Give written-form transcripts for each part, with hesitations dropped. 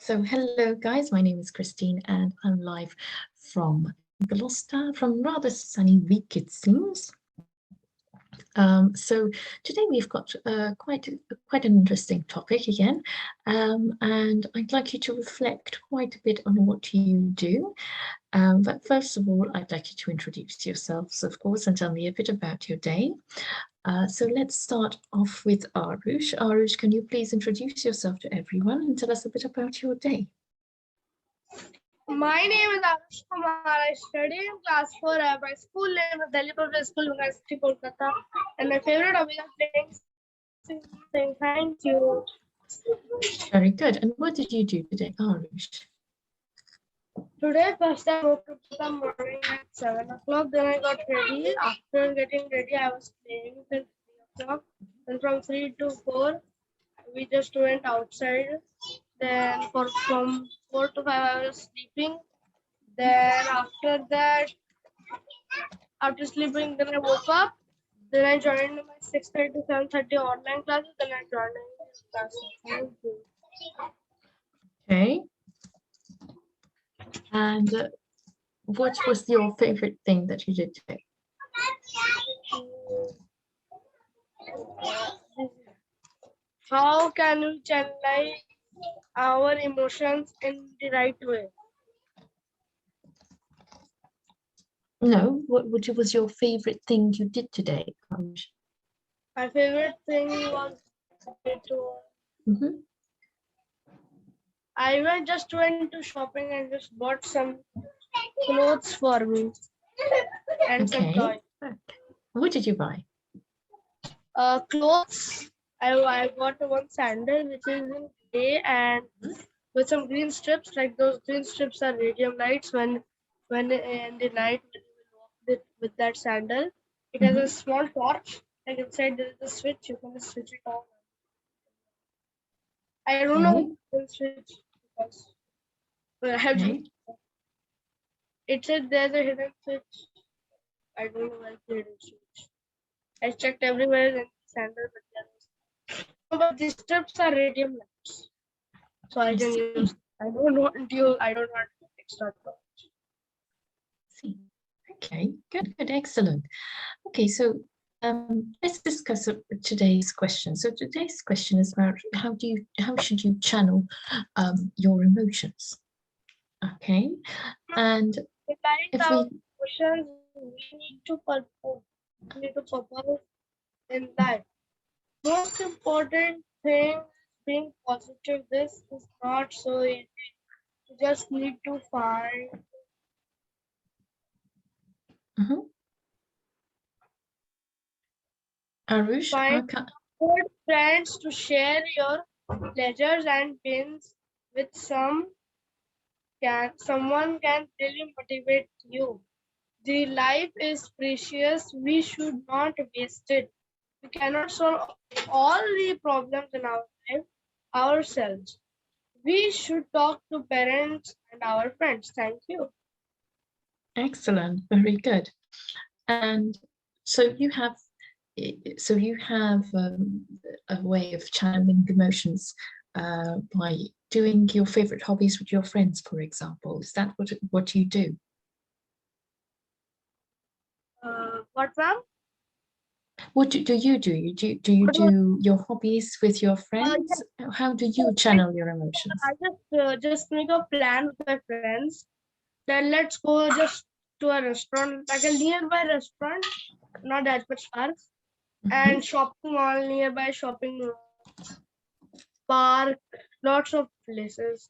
So hello guys, my name is Christine and I'm live from Gloucester, from rather sunny week it seems. So today we've got quite an interesting topic again, and I'd like you to reflect quite a bit on what you do. But first of all, I'd like you to introduce yourselves, of course, and tell me a bit about your day. So let's start off with Arush. Arush, can you please introduce yourself to everyone and tell us a bit about your day? My name is Arush Kumar. I study in class 4. My school name is Delhi Public School, University, Kolkata. And my favorite hobby is playing singing. Thank you. Very good. And what did you do today, Arush? Today, first I woke up in the morning at 7 o'clock. Then I got ready. After getting ready, I was playing till 3 o'clock. And from 3 to 4, we just went outside. Then from 4 to 5, I was sleeping. Then after that, after sleeping, then I woke up. Then I joined my 6:30 to 7:30 online classes. Then I joined English classes. Okay. And what was your favorite thing that you did today? How can we channelize our emotions in the right way? No, what was your favorite thing you did today, Arush? My favorite thing was I just went to shopping and just bought some clothes for me and some toys. What did you buy? Clothes. I bought one sandal which is in gray and with some green strips. Like those green strips are radium lights. When in the night when you will walk with that sandal, it has a small torch. Like inside there is a switch. You can just switch it on. I don't know the switch because I have it said there's a hidden switch. I don't know where's the hidden switch. I checked everywhere in the sandal, but there was no, but these strips are radium lights. So I can use. I don't want extra torch. See. Okay, good, excellent. Okay, so let's discuss today's question. So today's question is about how should you channel your emotions? Okay, and if we emotions, we need to purpose in that. Most important thing, being positive. This is not so easy. You just need to find. Arush, find good friends to share your pleasures and pains with. Someone can really motivate you. The life is precious. We should not waste it. We cannot solve all the problems in our life ourselves. We should talk to parents and our friends. Thank you. Excellent, very good. And so you have a way of channeling emotions by doing your favorite hobbies with your friends, for example. Is that what you do? What, ma'am? What do you do? Do you do your hobbies with your friends? How do you channel your emotions? I just make a plan with my friends. Then let's go just to a restaurant, like a nearby restaurant, not that much far, and shopping mall, nearby shopping mall, park, lots of places.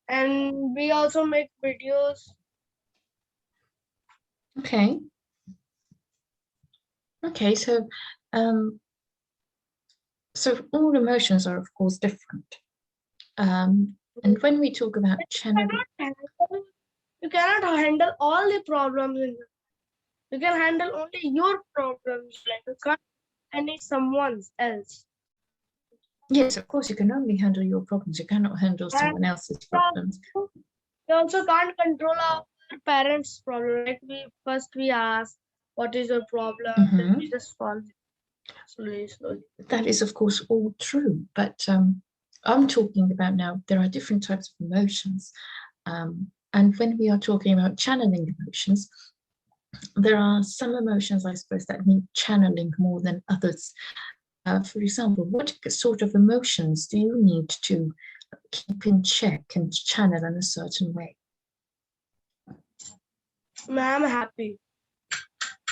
And we also make videos. Okay. Okay, so all emotions are of course different. And when we talk about channeling, you cannot handle all the problems in life. You can handle only your problems, like you can't handle someone else. Yes, of course, you can only handle your problems. You cannot handle someone else's problems. You also can't control our parents' problem. Like we ask, what is your problem? Then we just solve it slowly. That is, of course, all true. But I'm talking about now, there are different types of emotions. And when we are talking about channeling emotions, there are some emotions, I suppose, that need channeling more than others. For example, what sort of emotions do you need to keep in check and channel in a certain way? I'm happy.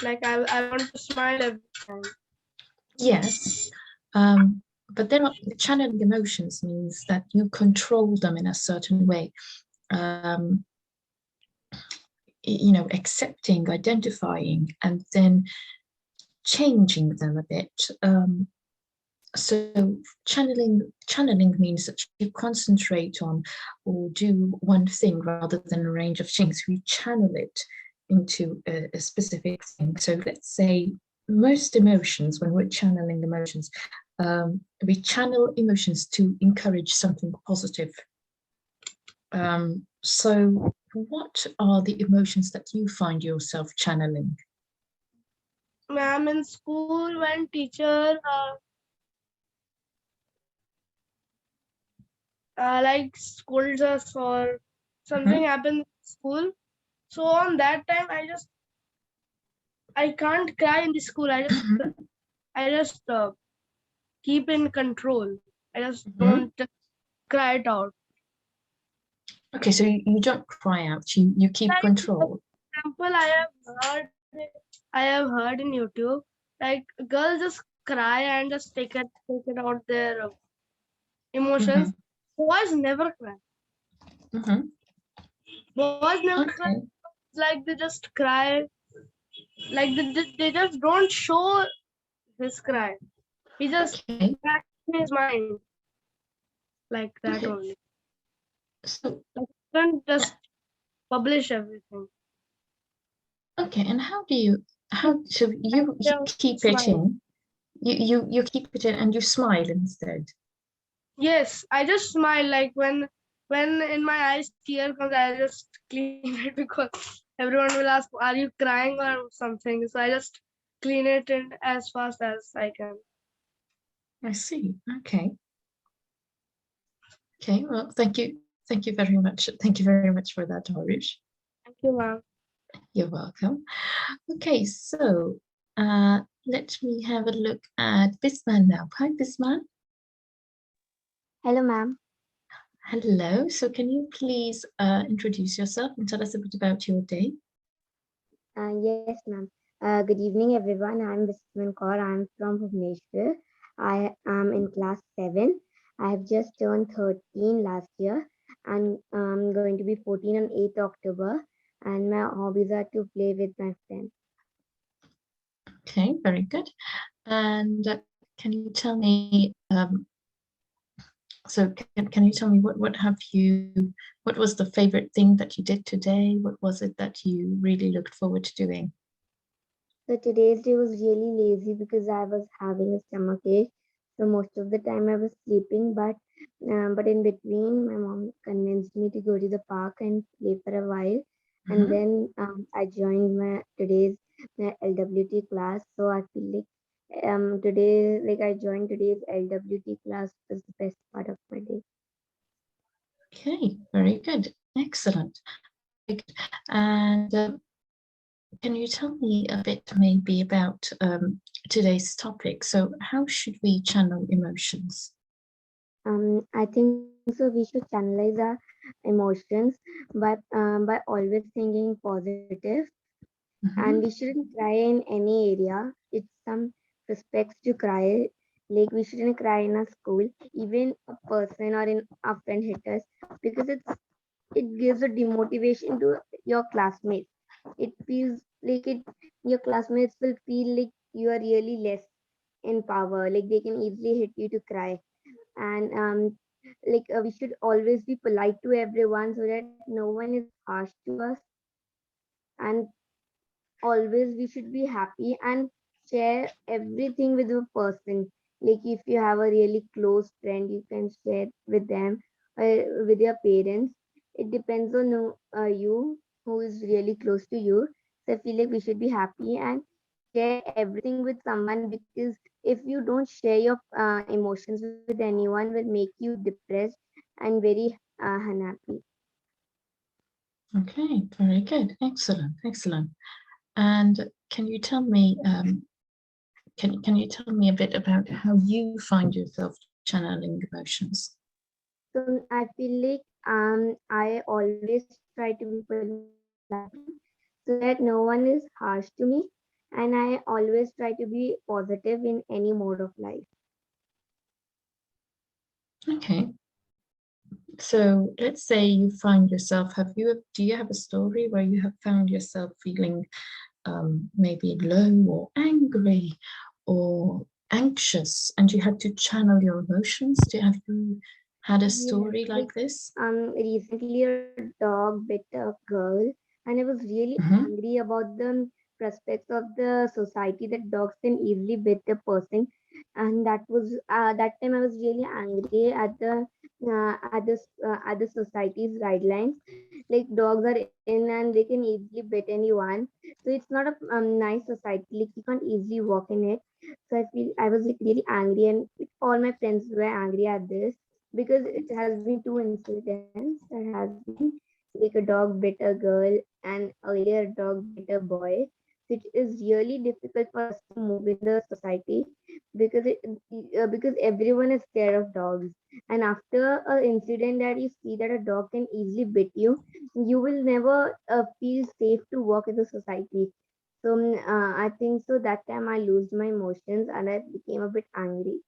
Like I want to smile every time. Yes, but then channeling emotions means that you control them in a certain way. Um, accepting, identifying, and then changing them a bit. So channeling means that you concentrate on or do one thing rather than a range of things. We channel it into a specific thing. So let's say most emotions, when we're channeling emotions, we channel emotions to encourage something positive. So what are the emotions that you find yourself channeling? Ma'am, in school when teacher like scolds us or something happens in school, so on that time I can't cry in the school. I just keep in control. I just don't cry it out. Okay, so you don't cry out, you keep Like for control. example, I have heard in YouTube, like girls just cry and just take it out their emotions. Mm-hmm. Boys never cry. Mm-hmm. Boys never cry. Okay. Like they just cry. Like they just don't show his cry. He just Okay. cracks in his mind like that Okay. only. So Like don't just publish everything. okay, and how so you Yeah, keep it smile. in? You keep it in and you smile instead. Yes, I just smile like when in my eyes tear comes, I just clean it because everyone will ask, "Are you crying or something?" So I just clean it in as fast as I can. I see. Okay. Okay. Well, thank you. Thank you very much. Thank you very much for that, Harish. Thank you, ma'am. You're welcome. Okay, so let me have a look at Bisman now. Hi, Bisman. Hello, ma'am. Hello. So can you please introduce yourself and tell us a bit about your day? Yes, ma'am. Good evening, everyone. I'm Bisman Kaur. I'm from Bhubaneswar. I am in class 7. I have just turned 13 last year and I'm going to be 14 on 8th October. And my hobbies are to play with my friends. Okay, very good. And can you tell me, so can you tell me what was the favorite thing that you did today? What was it that you really looked forward to doing? So today's day was really lazy because I was having a stomach ache. So most of the time I was sleeping, but in between my mom convinced me to go to the park and play for a while, and Mhm. then I joined my LWT class. So I feel like today like I joined today's LWT class was the best part of my day. Okay, very good. Excellent. Very good. And can you tell me a bit maybe about today's topic? So how should we channel emotions? I think so. We should channelize our emotions, by always thinking positive, and we Mhm. shouldn't cry in any area. It's some respects to cry. Like we shouldn't cry in a school, even a person or in a friend hit us, because it gives a demotivation to your classmates. It feels like it your classmates will feel like you are really less in power. Like they can easily hit you to cry, and we should always be polite to everyone so that no one is harsh to us, and always we should be happy and share everything with a person. Like if you have a really close friend, you can share with them, with your parents. It depends on you who is really close to you. So I feel like we should be happy and share everything with someone, because if you don't share your emotions with anyone, will make you depressed and very unhappy. Okay, very good. Excellent, excellent. And can you tell me, can you tell me a bit about how you find yourself channeling emotions? So I feel like I always try to be polite so that no one is harsh to me, and I always try to be positive in any mode of life. Okay, so let's say you find yourself, do you have a story where you have found yourself feeling maybe low or angry or anxious and you had to channel your emotions? Have you had a Yes, story like like this? recently a dog bit a girl, and I was really Mm-hmm. angry about the prospects of the society that dogs can easily bit a person, and that was that time I was really angry at the society's guidelines. Like dogs are in and they can easily bit anyone, so it's not a nice society. Like you can't easily walk in it. So I was like really angry, and like, all my friends were angry at this because it has been two incidents that has been like a dog bit a girl and earlier a dog bit a boy. So it is really difficult for us to move in the society because because everyone is scared of dogs. And after an incident that you see that a dog can easily bit you will never feel safe to walk in the society. So I think so that time I lost my emotions and I became a bit angry.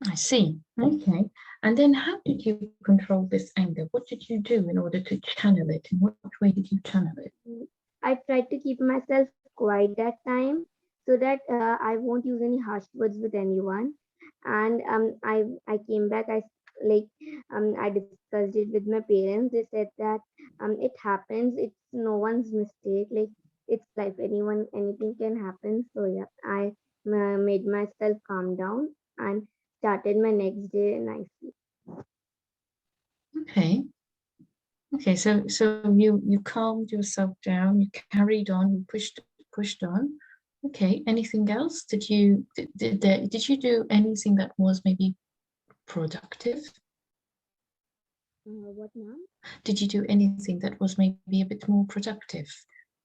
I see. Okay. And then how did you control this anger? What did you do in order to channel it? In what way did you channel it? I tried to keep myself quiet that time so that I won't use any harsh words with anyone. And I came back. Like I discussed it with my parents. They said that it happens. It's no one's mistake. Like it's life. Anything can happen. So yeah, I made myself calm down and started my next day nicely. Okay. Okay. So you calmed yourself down, you carried on, you pushed on. Okay. Anything else? Did you do anything that was maybe productive? What now? Did you do anything that was maybe a bit more productive?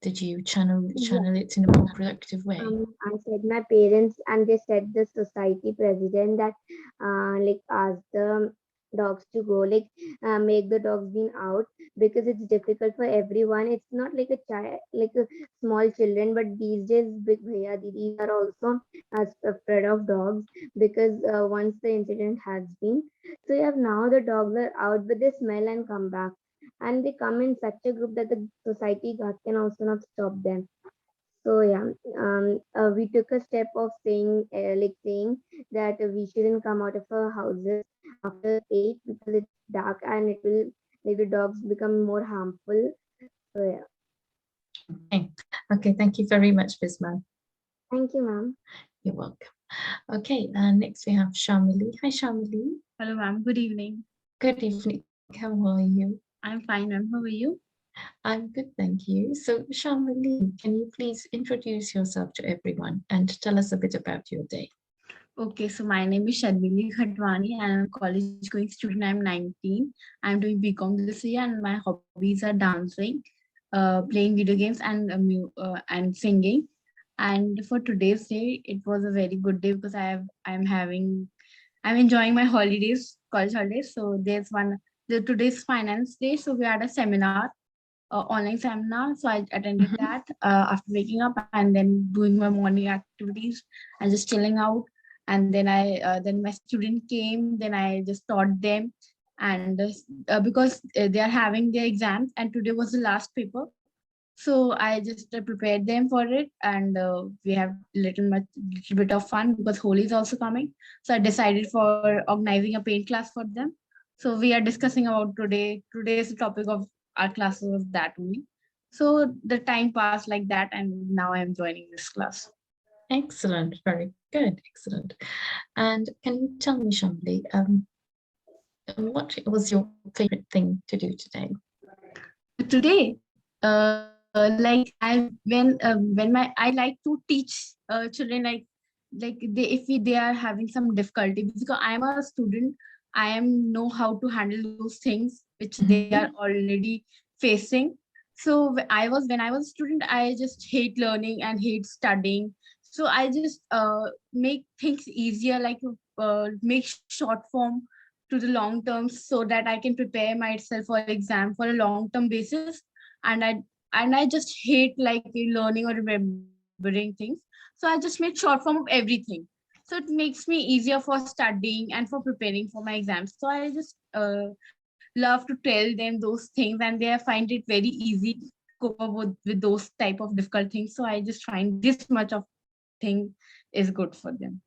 Did you channel Yes. it in a more productive way? I said my parents, and they said the society president that like ask the dogs to go, like make the dogs being out because it's difficult for everyone. It's not like a child, like a small children, but these days big bhaiya didis are also afraid of dogs because once the incident has been, so you have now the dogs are out, but they smell and come back, and they come in such a group that the society guard can also not stop them. So yeah, we took a step of saying that we shouldn't come out of our houses after 8 because it's dark and it will make the dogs become more harmful. So yeah, Okay. Okay. Thank you very much, Bisman. thank you, ma'am. You're welcome. Okay. And next we have Shamali. Hi, Shamali. Hello, ma'am. Good evening. Good evening. How are you? I'm fine, ma'am. How are you? I'm good, thank you. So, Shamali, can you please introduce yourself to everyone and tell us a bit about your day? Okay, so my name is Shadmili Khatwani and I'm a college going student. I'm 19. I'm doing BCom this year and my hobbies are dancing, playing video games and singing. And for today's day, it was a very good day because I'm enjoying my holidays, college holidays. So today's finance day. So we had a seminar, online seminar. So I attended Mhm. that after waking up and then doing my morning activities and just chilling out. And then my student came. Then I just taught them, and because they are having their exams, and today was the last paper. So I just prepared them for it, and we have little bit of fun because Holi is also coming. So I decided for organizing a paint class for them. So we are discussing about today's topic of our class was that only. So the time passed like that, and now I am joining this class. Excellent, very good, excellent. And can you tell me, Shamali, what was your favorite thing to do today? Today, like I when my I like to teach children like like they are having some difficulty, because I am a student, I am know how to handle those things which they are already facing. So when I was a student, I just hate learning and hate studying. So I just make things easier, like make short form to the long term, so that I can prepare myself for exam for a long term basis. And I just hate like learning or remembering things. So I just make short form of everything. So it makes me easier for studying and for preparing for my exams. So I just love to tell them those things, and they find it very easy to cope up with those type of difficult things. So I just find this much of thing is good for them.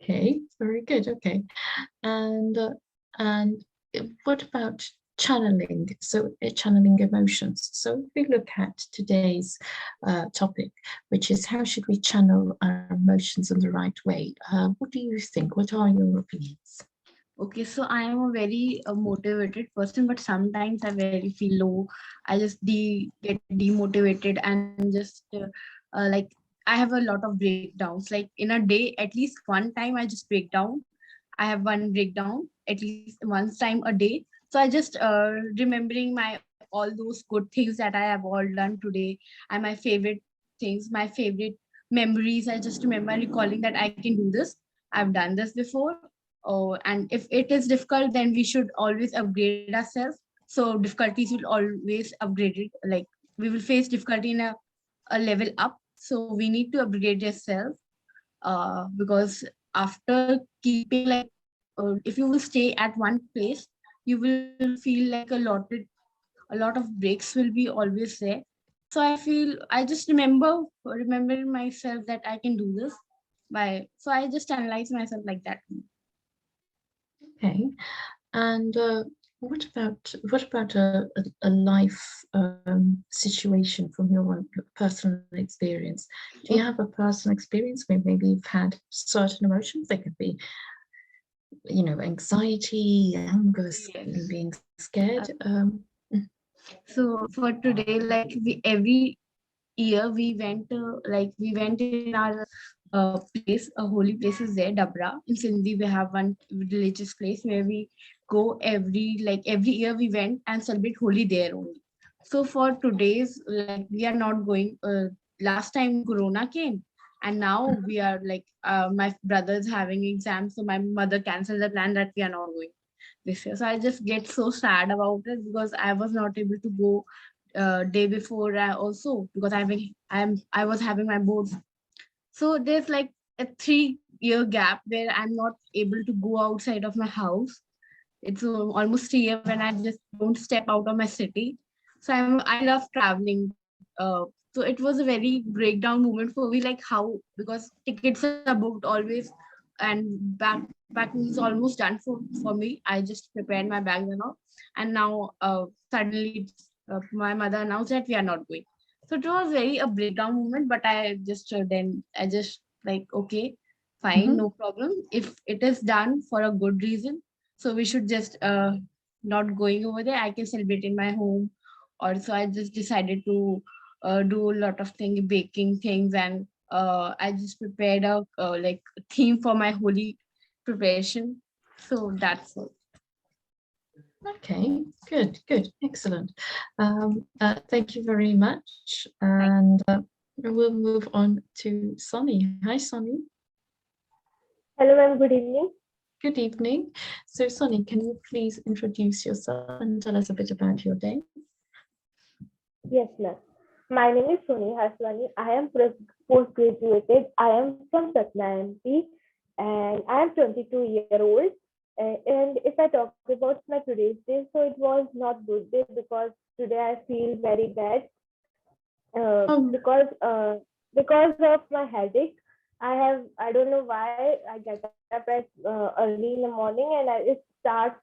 Okay, very good. Okay, and what about channeling? So channeling emotions. So if we look at today's topic, which is how should we channel our emotions in the right way? What do you think? What are your opinions? Okay, so I am a very motivated person, but sometimes I very feel low. I just get demotivated and just like I have a lot of breakdowns. Like in a day, at least one time I just break down. I have one breakdown at least one time a day. So I just remembering my all those good things that I have all done today, and my favorite things, my favorite memories. I just remember recalling that I can do this. I've done this before. Oh, and if it is difficult, then we should always upgrade ourselves. So difficulties will always upgrade it. Like we will face difficulty in a level up. So we need to upgrade yourself. Because after keeping like, if you will stay at one place, you will feel like a lot of breaks will be always there. So I feel I just remembering myself that I can do this by. So I just analyze myself like that. Okay, and what about a life situation from your own personal experience? Do you have a personal experience where maybe you've had certain emotions? They could be, you know, anxiety, anger, Yes. being scared. So for today, like we every year we went we went in our place, a holy place is there, Dabra. In Sindhi, we have one religious place where we go every year we went and celebrate Holi there only. So for today's, like we are not going. Last time Corona came, and now we are like my brother's having exams, so my mother canceled the plan that we are not going this year. So I just get so sad about it because I was not able to go day before also because I was having my boards. So there's like a 3 year gap where I'm not able to go outside of my house. It's almost a year when I just don't step out of my city. So I love traveling. So it was a very breakdown moment for me, like how, because tickets are booked always, and packing is almost done for me. I just prepared my bags and all, and now suddenly my mother announced that we are not going. So it was very a breakdown moment, but I just then I just like, okay, fine, Mhm. no problem. If it is done for a good reason, so we should just not going over there. I can celebrate in my home. Also, I just decided to do a lot of things, baking things, and I just prepared a like theme for my holy preparation. So that's all. Okay, good, good, excellent. Thank you very much. Thank And we'll move on to Sonny. Hi, Sonny. Hello, ma'am. Good evening. Good evening. So, Sonny, can you please introduce yourself and tell us a bit about your day? Yes, ma'am. My name is Suni Haswani. I am postgraduated. I am from Satna MP and I am 22-year-old. And if I talk about my today's day, so it was not good day because today I feel very bad uh, Oh, because uh, because of my headache. I don't know why I get up at early in the morning and it starts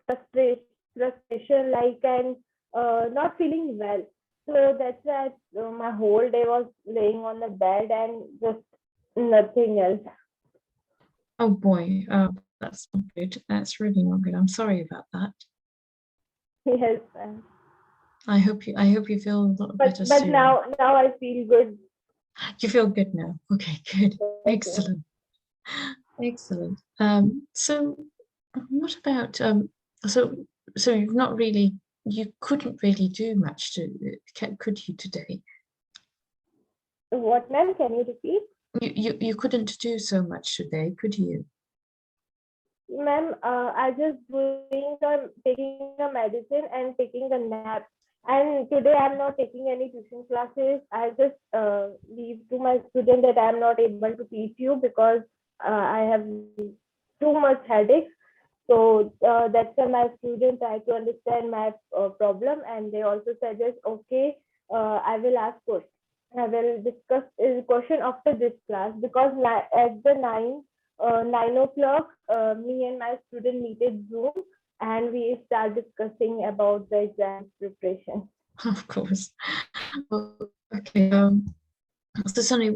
frustration, frustration like and not feeling well. So that's why my whole day was laying on the bed and just nothing else. oh boy. That's not good. That's really not good. I'm sorry about that. Yes, I hope you feel a lot but better but soon. now I feel good. You feel good now. Okay, good. Okay. Excellent. Excellent. So what about so you've not really you couldn't really do much could you today? What, ma'am? Can you repeat? You couldn't do so much today, could you? Ma'am, I just taking a medicine and taking a nap. And today I'm not taking any tuition classes. I just leave to my student that I'm not able to teach you because I have too much headache. So that's why my students try to understand my problem, and they also suggest, okay, I will ask questions. I will discuss question after this class because at the 9 o'clock, me and my student meet at Zoom, and we start discussing about the exam preparation. Of course. Well, okay. So Sonny,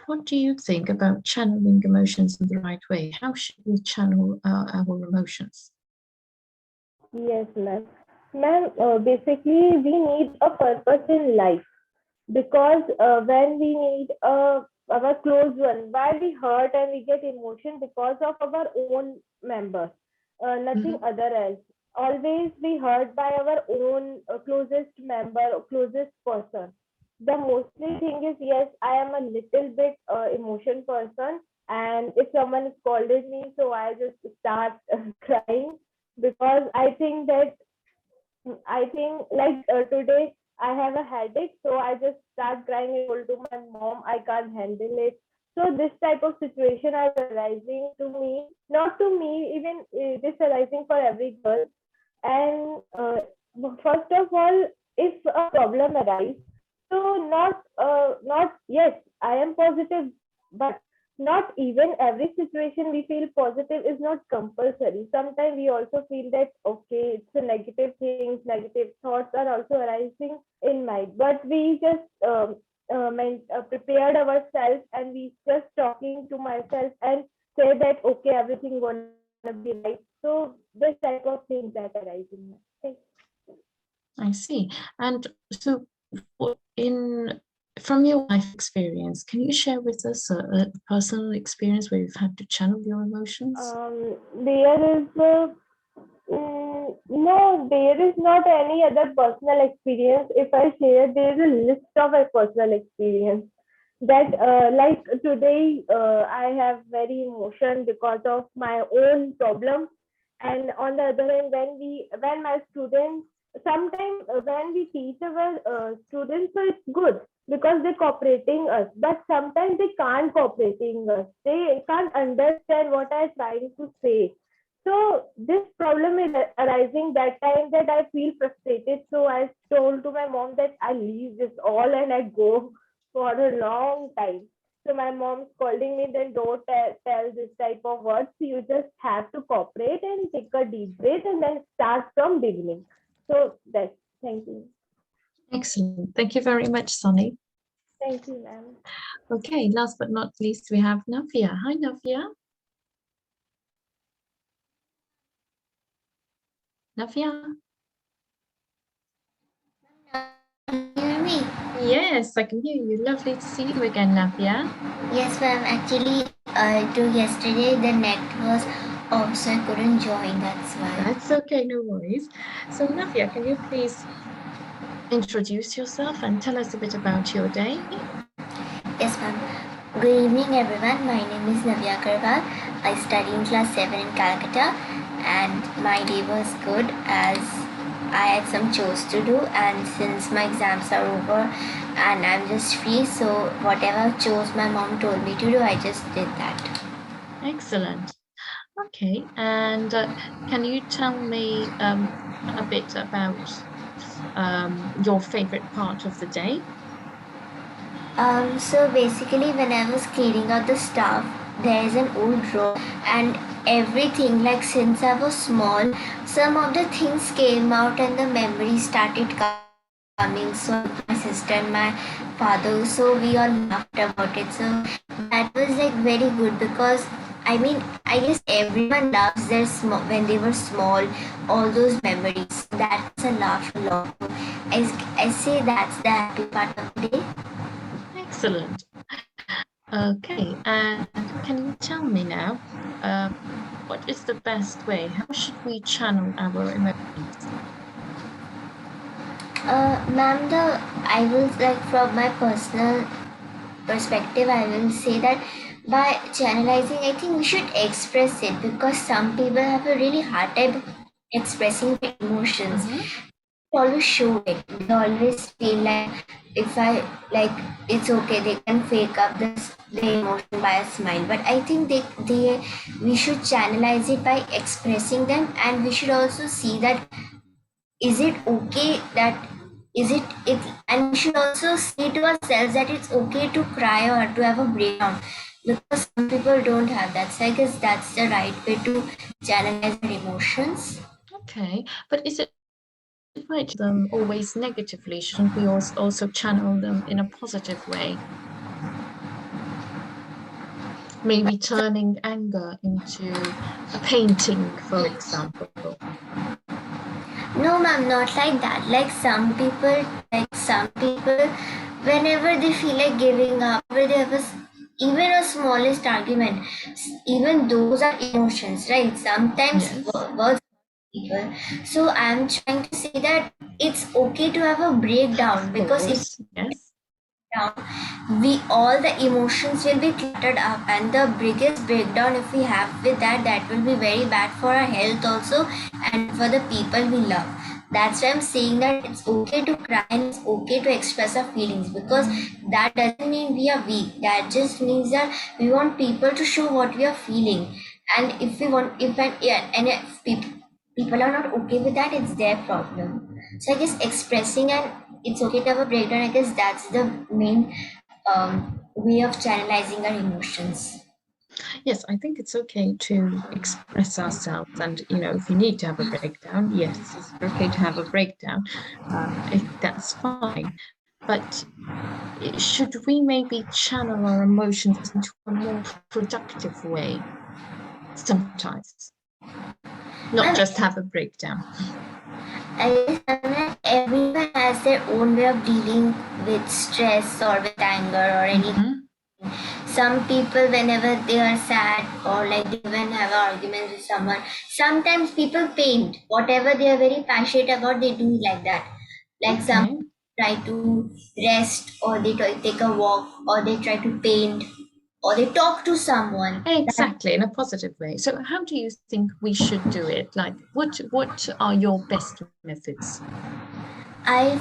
what do you think about channeling emotions in the right way? How should we channel our emotions? Yes, ma'am. Ma'am, basically, we need a purpose in life because when we need our close one, why we hurt and we get emotion because of our own members, nothing other else. Always we hurt by our own closest member or closest person. The mostly thing is, yes, I am a little bit emotion person, and if someone scolded me, so I just start crying because I think like today I have a headache, so I just start crying and told to my mom I can't handle it. So this type of situation are arising to me, not to me, even this arising for every girl. And first of all, if a problem arises, so not yes, I am positive, but not even every situation we feel positive is not compulsory. Sometimes we also feel that okay, it's a negative things, negative thoughts are also arising in mind, but we just prepared ourselves and we just talking to myself and say that okay, everything gonna be right. So this type of things that arise in my. I see. And so in from your life experience, can you share with us a personal experience where you've had to channel your emotions? There is no, there is not any other personal experience. If I share, there is a list of a personal experience that like today I have very emotion because of my own problem, and on the other hand, when my students sometimes when we teach our students, so it's good because they're cooperating us, but sometimes they can't cooperating us, they can't understand what I'm trying to say. So this problem is arising that time that I feel frustrated. So I told to my mom that I leave this all and I go for a long time. So my mom scolding me, then don't tell this type of words. You just have to cooperate and take a deep breath and then start from beginning. So that's thank you. Excellent. Thank you very much, Sonny. Thank you, ma'am. Okay, last but not least, we have Navya. Hi, Navya. Navya. Can you hear me? Yes, I can hear you. Lovely to see you again, Navya. Yes, ma'am. Actually, to yesterday the net was off, so I couldn't join. That's why. That's okay, no worries. So, Navya, can you please introduce yourself and tell us a bit about your day? Yes, ma'am. Good evening, everyone. My name is Navya Karwal. I study in class 7 in Calcutta, and my day was good as I had some chores to do. And since my exams are over and I'm just free, so whatever chores my mom told me to do, I just did that. Excellent. Okay, and can you tell me a bit about your favorite part of the day? So basically, when I was cleaning out the stuff, there is an old room, and everything, like since I was small, some of the things came out and the memories started coming. So my sister and my father, so we all laughed about it. So that was like very good because I mean, I guess everyone loves their small when they were small, all those memories. That's a laugh a lot. I say that's the happy part of the day. Excellent. Okay, and can you tell me now, what is the best way? How should we channel our emotions? Ma'am, I will like from my personal perspective, I will say that by channelizing, I think we should express it because some people have a really hard time expressing their emotions. They always show it. They always feel like if I like it's okay, they can fake up this the emotion by a smile. But I think they we should channelize it by expressing them, and we should also see that is it okay that is it and we should also say to ourselves that it's okay to cry or to have a breakdown because some people don't have that, so I guess that's the right way to channelize their emotions. Okay, but is it right to them always negatively? Shouldn't we also channel them in a positive way? Maybe turning anger into a painting, for example. No ma'am, not like that. Like some people whenever they feel like giving up, where they have even a smallest argument, even those are emotions, right? Sometimes Yes, words people. So I'm trying to say that it's okay to have a breakdown of because if course. Yes. down, we all the emotions will be cluttered up, and the biggest breakdown if we have with that will be very bad for our health also and for the people we love. That's why I'm saying that it's okay to cry and it's okay to express our feelings because that doesn't mean we are weak. That just means that we want people to show what we are feeling. And if we want if and yeah, and if people are not okay with that, it's their problem. So I guess expressing and it's okay to have a breakdown. I guess that's the main way of channelizing our emotions. Yes, I think it's okay to express ourselves. And, if you need to have a breakdown, yes, it's okay to have a breakdown. That's fine. But should we maybe channel our emotions into a more productive way sometimes? Not And just have a breakdown. I mean, everyone has their own way of dealing with stress or with anger or anything. Mhm. Some people, whenever they are sad or like they even have an argument with someone, sometimes people paint whatever they are very passionate about, they do like that. Like some Okay. try to rest or they try to take a walk or they try to paint or they talk to someone. That Exactly, in a positive way. So how do you think we should do it? Like, what are your best methods? I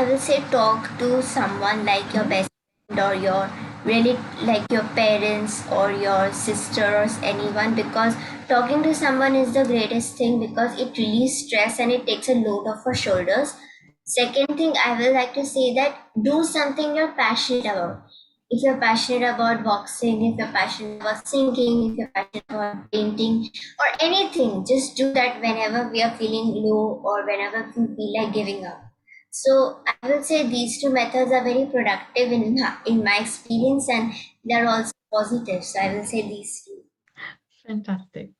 will say talk to someone like your Mhm. best friend or your really like your parents or your sister or anyone because talking to someone is the greatest thing because it relieves stress and it takes a load off our shoulders. Second thing I will like to say that do something you're passionate about. If you're passionate about boxing, if you're passionate about singing, if you're passionate about painting or anything, just do that whenever we are feeling low or whenever we feel like giving up. So I will say these two methods are very productive in my experience and they're also positive. So I will say these two. Fantastic.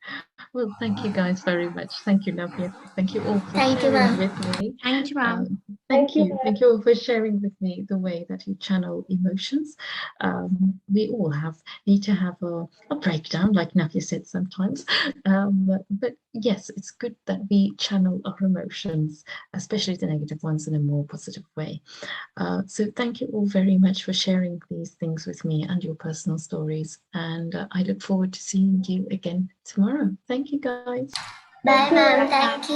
Well, thank you guys very much. Thank you, Navya. Thank you all for Thank you, sharing ma'am. with me. Thank you, ma'am. Thank Thank you. you. Thank you all for sharing with me the way that you channel emotions. We all need to have a breakdown, like Navya said sometimes. But yes, it's good that we channel our emotions, especially the negative ones, in a more positive way. So thank you all very much for sharing these things with me and your personal stories. And I look forward to seeing you again tomorrow. Thank you, guys. Bye, Thank you, ma'am. ma'am. Thank you.